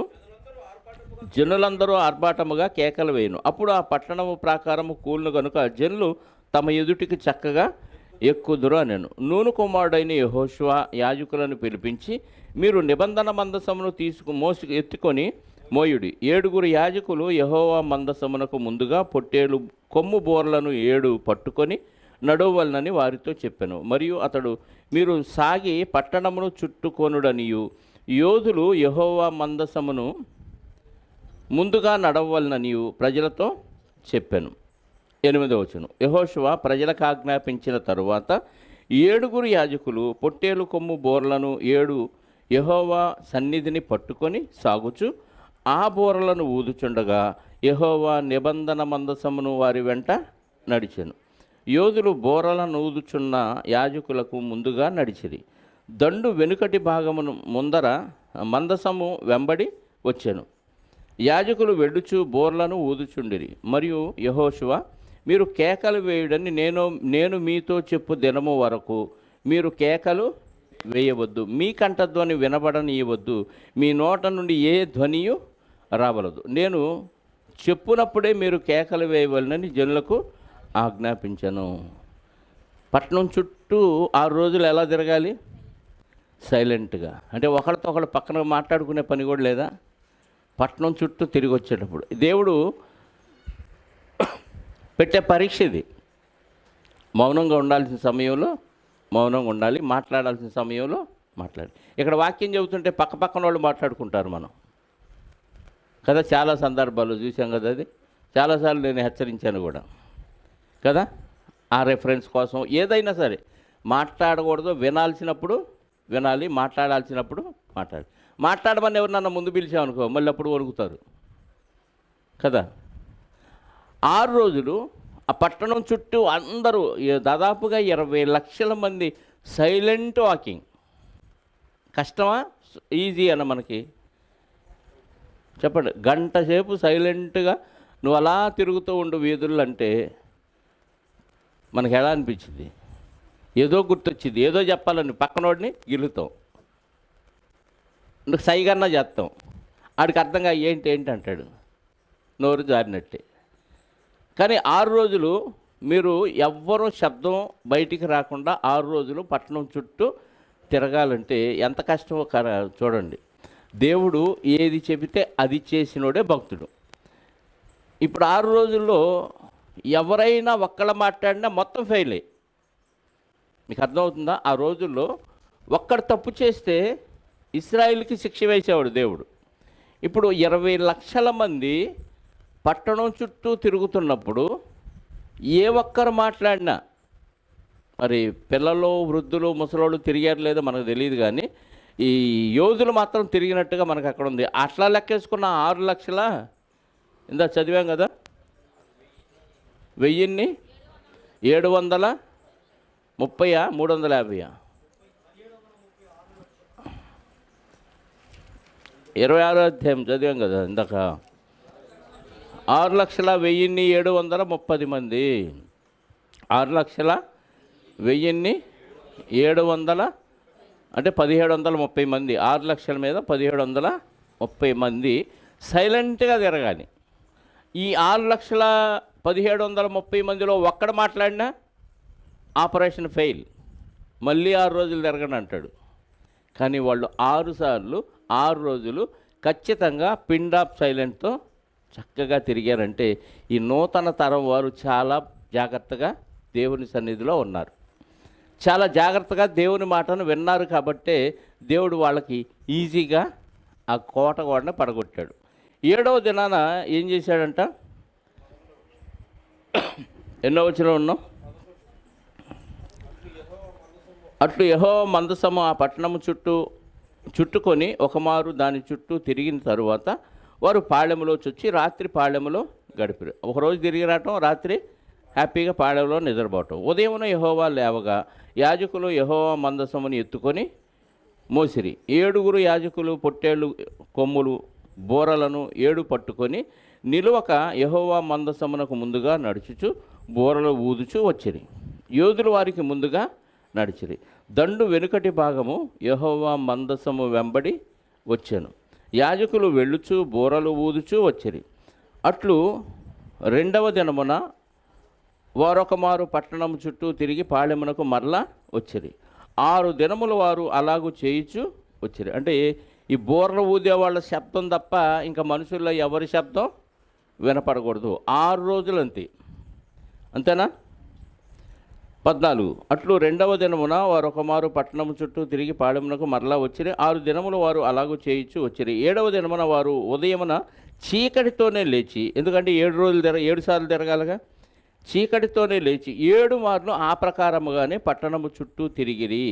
జనులందరూ ఆర్భాటముగా కేకలు వేయును. అప్పుడు ఆ పట్టణము ప్రాకారము కూలును గనుక జనులు తమ ఎదుటికి చక్కగా ఎక్కుదురు అనెను. నూను కుమారుడైన యెహోషువ యాజకులను పిలిపించి, మీరు నిబంధన మందసమును ఎత్తుకొని మోయుడి. 7 యాజకులు యెహోవా మందసమునకు ముందుగా పొట్టేలు కొమ్ము బోర్లను 7 పట్టుకొని నడవలనని వారితో చెప్పెను. మరియు అతడు, మీరు సాగి పట్టణమును చుట్టుకొనుడనియు యోధులు యెహోవా మందసమును ముందుగా నడవలననియు ప్రజలతో చెప్పెను. 8వ వచనం, యెహోషువ ప్రజలకు ఆజ్ఞాపించిన తరువాత 7 యాజకులు పొట్టేలు కొమ్ము బోర్లను 7 యెహోవా సన్నిధిని పట్టుకొని సాగుచు ఆ బోర్లను ఊదుచుండగా యెహోవా నిబంధన మందసమును వారి వెంట నడిచెను. యోధులు బోరలను ఊదుచున్న యాజకులకు ముందుగా నడిచిరి. దండు వెనుకటి భాగమును ముందర మందసము వెంబడి వచ్చెను. యాజకులు వెడుచు బోర్లను ఊదుచుండిరి. మరియు యెహోషువ, మీరు కేకలు వేయుడని నేను మీతో చెప్పు దినము వరకు మీరు కేకలు వేయవద్దు, మీ కంఠధ్వని వినబడనీయవద్దు, మీ నోట నుండి ఏ ధ్వనియు రావలదు. నేను చెప్పునప్పుడే మీరు కేకలు వేయవలనని జనులకు ఆజ్ఞాపించను. పట్టణం చుట్టూ 6 రోజులు ఎలా తిరగాలి? సైలెంట్గా. అంటే ఒకరితో ఒకరు పక్కన మాట్లాడుకునే పని కూడా లేదా? పట్టణం చుట్టూ తిరిగి వచ్చేటప్పుడు దేవుడు పెట్టే పరీక్ష ఇది. మౌనంగా ఉండాల్సిన సమయంలో మౌనంగా ఉండాలి, మాట్లాడాల్సిన సమయంలో మాట్లాడాలి. ఇక్కడ వాక్యం చెబుతుంటే పక్క పక్కన వాళ్ళు మాట్లాడుకుంటారు మనం కదా, చాలా సందర్భాలు చూసాం కదా. అది చాలాసార్లు నేను హెచ్చరించాను కూడా కదా. ఆ రెఫరెన్స్ కోసం ఏదైనా సరే మాట్లాడకూడదు, వినాల్సినప్పుడు వినాలి, మాట్లాడాల్సినప్పుడు మాట్లాడమని ఎవరినన్నా ముందు పిలిచామనుకో మళ్ళీ అప్పుడు వణుకుతారు కదా. 6 రోజులు ఆ పట్టణం చుట్టూ అందరూ దాదాపుగా 20 లక్షల మంది సైలెంట్ వాకింగ్. కష్టమా ఈజీ అన్న మనకి చెప్పండి. గంట సేపు సైలెంట్గా నువ్వు అలా తిరుగుతూ ఉండు వీధుల్లో అంటే మనకి ఎలా అనిపించింది? ఏదో గుర్తొచ్చింది, ఏదో చెప్పాలని పక్కనోడిని గిలుతాం, నువ్వు సైగన్నా చేస్తాం, ఆడికి అర్థంగా ఏంటి అంటాడు, నోరు జారినట్టే. కానీ 6 రోజులు మీరు ఎవ్వరూ శబ్దం బయటికి రాకుండా 6 రోజులు పట్టణం చుట్టూ తిరగాలంటే ఎంత కష్టమో చూడండి. దేవుడు ఏది చెబితే అది చేసినోడే భక్తుడు. ఇప్పుడు 6 రోజుల్లో ఎవరైనా ఒక్కళ్ళ మాట్లాడినా మొత్తం ఫెయిల్ అయ్యి, మీకు అర్థమవుతుందా? ఆ రోజుల్లో ఒక్కడు తప్పు చేస్తే ఇశ్రాయేలుకి శిక్ష వేసేవాడు దేవుడు. ఇప్పుడు 20 లక్షల మంది పట్టణం చుట్టూ తిరుగుతున్నప్పుడు ఏ ఒక్కరు మాట్లాడినా, మరి పిల్లలు వృద్ధులు ముసలోళ్ళు తిరిగారు లేదో మనకు తెలియదు, కానీ ఈ యోధులు మాత్రం తిరిగినట్టుగా మనకు అక్కడ ఉంది. అట్లా లెక్కేసుకున్న 6 లక్షల ఇందా చదివాం కదా, 1730 350 26వ అధ్యాయం చదివాం కదా ఇందాక. 6,10,730 మంది. 6,10,700 అంటే 1,730 మంది. 6 లక్షల మీద 1,730 మంది సైలెంట్గా తిరగాలి. ఈ 6,17,30 మందిలో ఒక్కడ మాట్లాడినా ఆపరేషన్ ఫెయిల్, మళ్ళీ 6 రోజులు తిరగని అంటాడు. కానీ వాళ్ళు 6 రోజులు ఖచ్చితంగా పిండ్ ఆఫ్ సైలెంట్తో చక్కగా తిరిగారంటే ఈ నూతన తరం వారు చాలా జాగ్రత్తగా దేవుని సన్నిధిలో ఉన్నారు, చాలా జాగ్రత్తగా దేవుని మాటను విన్నారు. కాబట్టే దేవుడు వాళ్ళకి ఈజీగా ఆ కోట గోడని పడగొట్టాడు. 7వ దినాన ఏం చేశాడంట? ఎన్నో వచనంలో ఉన్నాం. అట్లు యెహోవా మందసము ఆ పట్టణము చుట్టుకొని ఒకమారు దాని చుట్టూ తిరిగిన తరువాత వారు పాళెములో చొచ్చి రాత్రి పాళెములో గడిపారు. ఒకరోజు తిరిగి రావటం, రాత్రి హ్యాపీగా పాళెంలో నిద్రపోవటం. ఉదయమున యెహోవా లేవగా యాజకులు యెహోవా మందసముని ఎత్తుకొని మోసిరి. 7 యాజకులు పొట్టేళ్ళు కొమ్ములు బోరలను 7 పట్టుకొని నిలువక యెహోవా మందసమునకు ముందుగా నడుచుచు బోరలు ఊదుచూ వచ్చిరి. యోధులు వారికి ముందుగా నడిచిరి. దండు వెనుకటి భాగము యెహోవా మందసము వెంబడి వచ్చాను. యాజకులు వెళ్ళుచు బోరలు ఊదుచూ వచ్చిరి. అట్లు 2వ దినమున వారొకమారు పట్టణం చుట్టూ తిరిగి పాళెమునకు మరలా వచ్చిరి. 6 దినములు వారు అలాగూ చేయుచు వచ్చిరి. అంటే ఈ బోర్ల ఊదే వాళ్ళ శబ్దం తప్ప ఇంకా మనుషుల్లో ఎవరి శబ్దం వినపడకూడదు. 6 రోజులు అంతేనా? 14. అట్లు 2వ దినమున వారొకమారు పట్టణము చుట్టూ తిరిగి పాళెమునకు మరలా వచ్చిరి. 6 దినములు వారు అలాగూ చేయించు వచ్చిరి. 7వ దినమున వారు ఉదయమున చీకటితోనే లేచి, ఎందుకంటే 7 సార్లు తిరగాలిగా, చీకటితోనే లేచి 7 మార్లు ఆ ప్రకారముగానే పట్టణము చుట్టూ తిరిగిరి.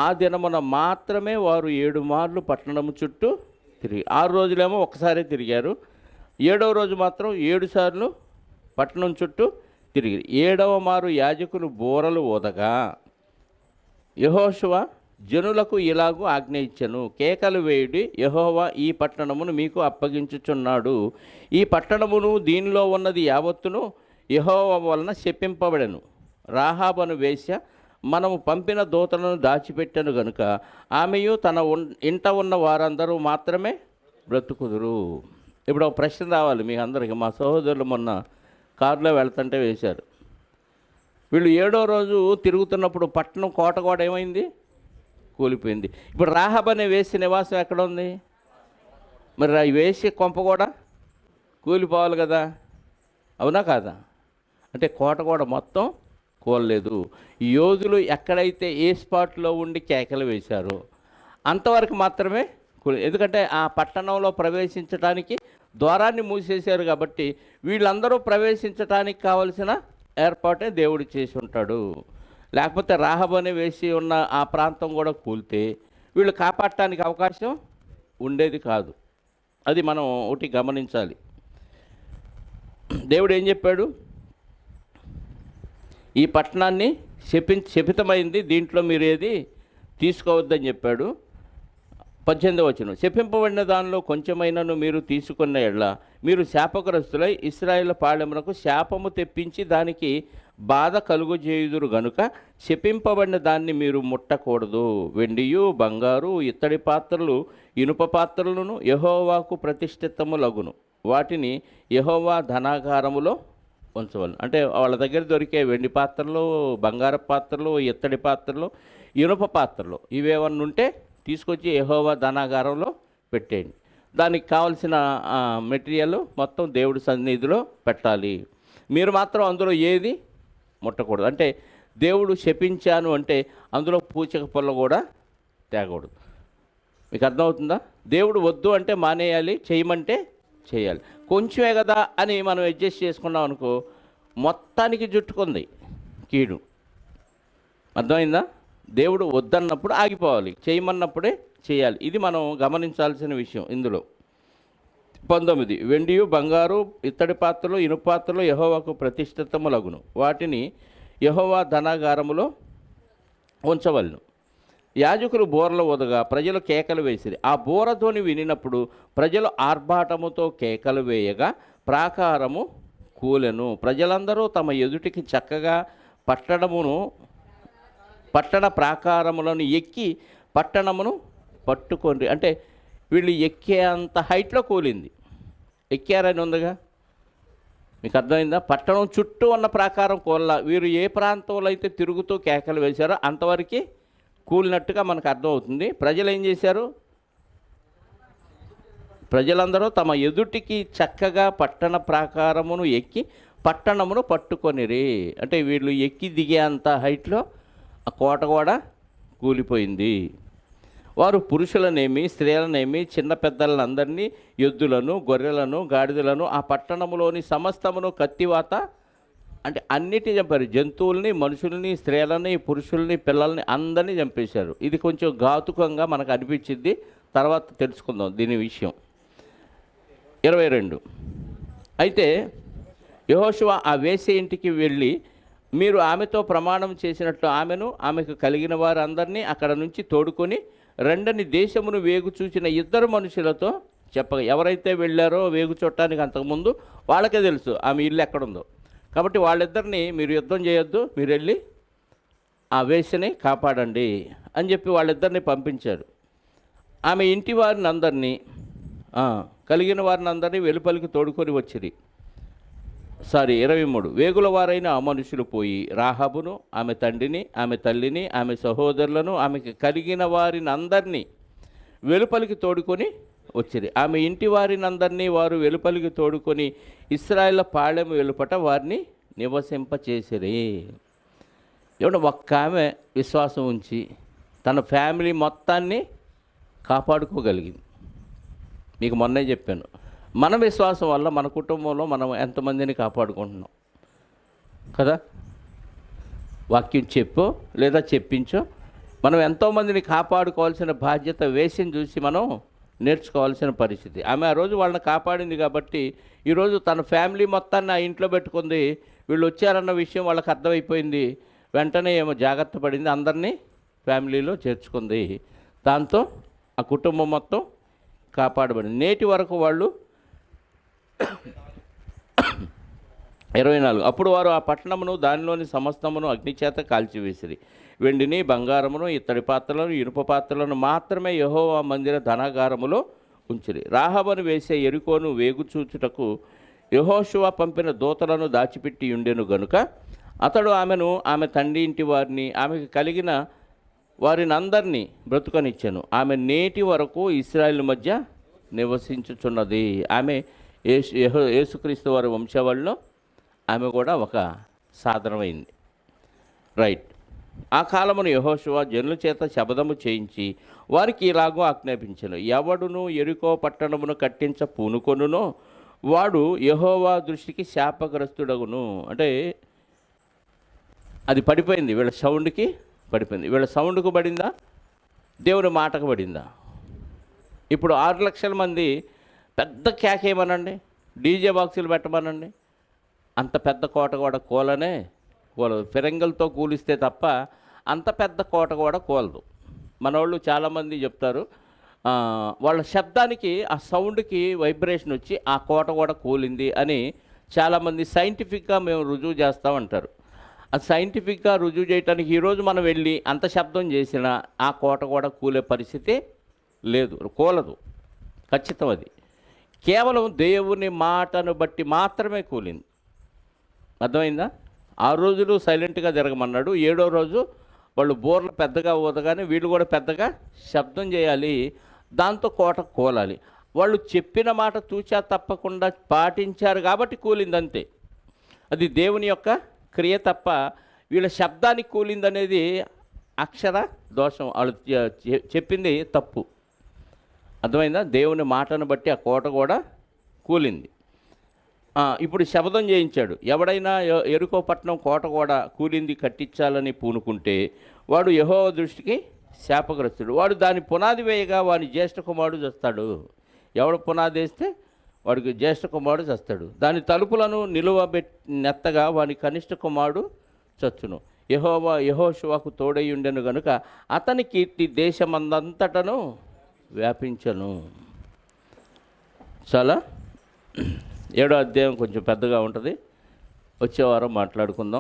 ఆ దినమున మాత్రమే వారు 7 మార్లు పట్టణము చుట్టూ తిరిగి, 6 రోజులేమో ఒక్కసారి తిరిగారు. 7వ రోజు మాత్రం 7 సార్లు పట్టణం చుట్టూ తిరిగి 7వ మారు యాజకులు బోరలు ఊదగా యెహోషువ జనులకు ఇలాగూ ఆజ్ఞ ఇచ్చెను, కేకలు వేయుడి, యెహోవా ఈ పట్టణమును మీకు అప్పగించుచున్నాడు. ఈ పట్టణమును దీనిలో ఉన్నది యావత్తును యెహోవా వలన శపింపబడెను. రాహాబను వేశ్య మనము పంపిన దూతలను దాచిపెట్టెను గనుక ఆమెయు తన ఇంట ఉన్న వారందరూ మాత్రమే బ్రతుకుదురు. ఇప్పుడు ఒక ప్రశ్న రావాలి మీ అందరికీ. మా సహోదరులు మొన్న కారులో వెళ్తుంటే వేశారు. వీళ్ళు 7వ రోజు తిరుగుతున్నప్పుడు పట్టణం కోట కూడా ఏమైంది? కూలిపోయింది. ఇప్పుడు రాహాబ్ అనే వేసి నివాసం ఎక్కడ ఉంది? మరి ఆ వేసి కొంప కూడా కూలిపోవాలి కదా, అవునా కాదా? అంటే కోట కూడా మొత్తం కోల్లేదు. యోధులు ఎక్కడైతే ఏ స్పాట్లో ఉండి కేకలు వేశారో అంతవరకు మాత్రమే ఎందుకంటే ఆ పట్టణంలో ప్రవేశించడానికి ద్వారాన్ని మూసేశారు కాబట్టి వీళ్ళందరూ ప్రవేశించడానికి కావలసిన ఏర్పాటే దేవుడు చేసి ఉంటాడు. లేకపోతే రాహబని వేసి ఉన్న ఆ ప్రాంతం కూడా కూలితే వీళ్ళు కాపాడటానికి అవకాశం ఉండేది కాదు. అది మనం ఒకటి గమనించాలి. దేవుడు ఏం చెప్పాడు? ఈ పట్టణాన్ని శపితమైంది, దీంట్లో మీరు ఏది తీసుకోవద్దని చెప్పాడు. 18వ వచనం, శపింపబడిన దానిలో కొంచెమైనను మీరు తీసుకున్న ఎడ్ల మీరు శాపగ్రస్తులై ఇశ్రాయేలు పాళెమునకు శాపము తెప్పించి దానికి బాధ కలుగజేయుదురు గనుక శపింపబడిన దాన్ని మీరు ముట్టకూడదు. వెండియు బంగారు ఇత్తడి పాత్రలు ఇనుప పాత్రలను యెహోవాకు ప్రతిష్ఠితములగును, వాటిని యెహోవా ధనాగారములో ఉంచవలను. అంటే వాళ్ళ దగ్గర దొరికే వెండి పాత్రలు, బంగారు పాత్రలు, ఇత్తడి పాత్రలు, ఇనుప పాత్రలు ఇవేమన్నా ఉంటే తీసుకొచ్చి యెహోవా ధనాగారంలో పెట్టేయండి. దానికి కావలసిన మెటీరియల్ మొత్తం దేవుడి సన్నిధిలో పెట్టాలి. మీరు మాత్రం అందులో ఏది ముట్టకూడదు. అంటే దేవుడు శపించాను అంటే అందులో పూచక పుల్ల కూడా తేకూడదు. మీకు అర్థమవుతుందా? దేవుడు వద్దు అంటే మానేయాలి, చేయమంటే చేయాలి. కొంచెమే కదా అని మనం అడ్జస్ట్ చేసుకున్నాం అనుకో, మొత్తానికి జుట్టుకుంది కీడు. అర్థమైందా? దేవుడు వద్దన్నప్పుడు ఆగిపోవాలి, చేయమన్నప్పుడే చేయాలి. ఇది మనం గమనించాల్సిన విషయం ఇందులో. 19, వెండియు బంగారు ఇత్తడి పాత్రలు ఇనుప పాత్రలు యెహోవాకు ప్రతిష్ఠితములగును, వాటిని యెహోవా ధనాగారములో ఉంచవలను. యాజకులు బోర్ల ఊదగా ప్రజలు కేకలు వేసిరి. ఆ బోరధ్వని వినినప్పుడు ప్రజలు ఆర్భాటముతో కేకలు వేయగా ప్రాకారము కూలెను. ప్రజలందరూ తమ ఎదుటికి చక్కగా పట్టణ ప్రాకారములను ఎక్కి పట్టణమును పట్టుకోండి. అంటే వీళ్ళు ఎక్కే అంత హైట్లో కూలింది. ఎక్కారని ఉందిగా, మీకు అర్థమైందా? పట్టణం చుట్టూ ఉన్న ప్రాకారం కూల. వీరు ఏ ప్రాంతంలో అయితే తిరుగుతూ కేకలు వేశారో అంతవరకు కూలినట్టుగా మనకు అర్థమవుతుంది. ప్రజలు ఏం చేశారు? ప్రజలందరూ తమ ఎదుటికి చక్కగా పట్టణ ప్రాకారమును ఎక్కి పట్టణమును పట్టుకొనిరి. అంటే వీళ్ళు ఎక్కి దిగే అంత హైట్లో ఆ కోట కూడా కూలిపోయింది. వారు పురుషులనేమి స్త్రీలనేమి చిన్న పెద్దలను అందరినీ, ఎద్దులను గొర్రెలను గాడిదలను ఆ పట్టణంలోని సమస్తమును కత్తివాత అంటే అన్నిటిని చంపారు. జంతువుల్ని, మనుషుల్ని, స్త్రీలని, పురుషుల్ని, పిల్లల్ని అందరినీ చంపేశారు. ఇది కొంచెం ఘాతుకంగా మనకు అనిపించింది, తర్వాత తెలుసుకుందాం దీని విషయం. 22, అయితే యెహోషువ ఆ వేశ్య ఇంటికి వెళ్ళి మీరు ఆమెతో ప్రమాణం చేసినట్లు ఆమెను ఆమెకు కలిగిన వారందరినీ అక్కడ నుంచి తోడుకొని రెండని దేశమును వేగు చూసిన 2 మనుషులతో చెప్పగా, ఎవరైతే వెళ్ళారో వేగు చూడటానికి అంతకుముందు వాళ్ళకే తెలుసు ఆమె ఇల్లు ఎక్కడుందో. కాబట్టి వాళ్ళిద్దరిని మీరు యుద్ధం చేయొద్దు, మీరు వెళ్ళి ఆ వేశ్యని కాపాడండి అని చెప్పి వాళ్ళిద్దరిని పంపించారు. ఆమె ఇంటి వారిని అందరినీ కలిగిన వారిని అందరినీ వెలుపలికి తోడుకొని వచ్చిరి. 23, వేగుల వారైన ఆ మనుషులు పోయి రాహాబును ఆమె తండ్రిని ఆమె తల్లిని ఆమె సహోదరులను ఆమెకి కలిగిన వారిని అందరినీ వెలుపలికి తోడుకొని వచ్చిరి. ఆమె ఇంటి వారిని అందరినీ వారు వెలుపలికి తోడుకొని ఇశ్రాయేలు పాళెము వెలుపట వారిని నివసింపచేసిరి. ఏమంటే ఒక్క ఆమె విశ్వాసం ఉంచి తన ఫ్యామిలీ మొత్తాన్ని కాపాడుకోగలిగింది. మీకు మొన్నే చెప్పాను, మన విశ్వాసం వల్ల మన కుటుంబంలో మనం ఎంతమందిని కాపాడుకుంటున్నాం కదా. వాక్యం చెప్పో లేదా చెప్పించో మనం ఎంతోమందిని కాపాడుకోవాల్సిన బాధ్యత వేసిని చూసి మనం నేర్చుకోవాల్సిన పరిస్థితి. ఆమె ఆ రోజు వాళ్ళని కాపాడింది కాబట్టి ఈరోజు తన ఫ్యామిలీ మొత్తాన్ని ఆ ఇంట్లో పెట్టుకుంది. వీళ్ళు వచ్చారన్న విషయం వాళ్ళకి అర్థమైపోయింది. వెంటనే ఏమో జాగ్రత్త పడింది, అందరినీ ఫ్యామిలీలో చేర్చుకుంది. దాంతో ఆ కుటుంబం మొత్తం కాపాడబడింది. నేటి వరకు వాళ్ళు 24, అప్పుడు వారు ఆ పట్టణమును దానిలోని సమస్తమును అగ్నిచేత కాల్చివేసిరి. వెండిని బంగారమును ఇత్తడి పాత్రలను ఇనుప పాత్రలను మాత్రమే యెహోవా మందిర ధనాగారములో ఉంచిరి. రాహాబును వేసే యెరికోను వేగుచూచుటకు యెహోషువ పంపిన దూతలను దాచిపెట్టి ఉండెను గనుక అతడు ఆమెను ఆమె తండ్రి ఇంటి వారిని ఆమెకు కలిగిన వారిని అందరినీ బ్రతుకనిచ్చెను. ఆమె నేటి వరకు ఇశ్రాయేలు మధ్య నివసించుచున్నది. ఆమె యేసుక్రీస్తు వారి వంశావళిలో ఆమె కూడా ఒక సాధనమైంది. రైట్. ఆ కాలమున యెహోషువ జనుల చేత శపథము చేయించి వారికి ఇలాగూ ఆజ్ఞాపించెను, ఎవడును యెరికో పట్టణమును కట్టించ పూనుకొనునో వాడు యెహోవా దృష్టికి శాపగ్రస్తుడగును. అంటే అది పడిపోయింది, వీళ్ళ సౌండ్కి పడిపోయింది. వీళ్ళ సౌండ్కు పడిందా, దేవుని మాటకు పడిందా? ఇప్పుడు 6 లక్షల మంది పెద్ద కేకేమనండి, డీజే బాక్సులు పెట్టమనండి, అంత పెద్ద కోట కూడా కూలనే కూలదు. ఫిరంగులతో కూలిస్తే తప్ప అంత పెద్ద కోట కూడా కూలదు. మనోళ్ళు చాలామంది చెప్తారు, వాళ్ళ శబ్దానికి ఆ సౌండ్కి వైబ్రేషన్ వచ్చి ఆ కోట కూడా కూలింది అని చాలామంది సైంటిఫిక్గా మేము రుజువు చేస్తామంటారు. ఆ సైంటిఫిక్గా రుజువు చేయడానికి ఈరోజు మనం వెళ్ళి అంత శబ్దం చేసినా ఆ కోట కూడా కూలే పరిస్థితి లేదు, కూలదు, ఖచ్చితం. అది కేవలం దేవుని మాటను బట్టి మాత్రమే కూలింది. అర్థమైందా? 6 రోజులు సైలెంట్గా జరగమన్నాడు. 7వ రోజు వాళ్ళు బోర్లు పెద్దగా ఊదగానే వీళ్ళు కూడా పెద్దగా శబ్దం చేయాలి, దాంతో కోట కూలాలి. వాళ్ళు చెప్పిన మాట తూచా తప్పకుండా పాటించారు కాబట్టి కూలింది, అంతే. అది దేవుని యొక్క క్రియ తప్ప వీళ్ళ శబ్దానికి కూలిందనేది అక్షర దోషం, వాళ్ళు చెప్పింది తప్పు. అర్థమైందా? దేవుని మాటను బట్టి ఆ కోట కూడా కూలింది. ఇప్పుడు శపథం చేయించాడు, ఎవడైనా యెరికో పట్టణం కోట కూడా కూలింది కట్టించాలని పూనుకుంటే వాడు యెహోవా దృష్టికి శాపగ్రస్తుడు. వాడు దాని పునాది వేయగా వాని జ్యేష్ఠ కుమారుడు చస్తాడు. ఎవడు పునాది వేస్తే వాడికి జ్యేష్ఠ కుమారుడు చస్తాడు. దాని తలుపులను నెత్తగా వాని కనిష్ట కుమారుడు చచ్చును. యెహోషువకు తోడై ఉండెను గనుక అతని కీర్తి దేశమందంతటను వ్యాపించను. చాలా 7వ అధ్యాయం కొంచెం పెద్దగా ఉంటుంది, వచ్చే వారం మాట్లాడుకుందాం.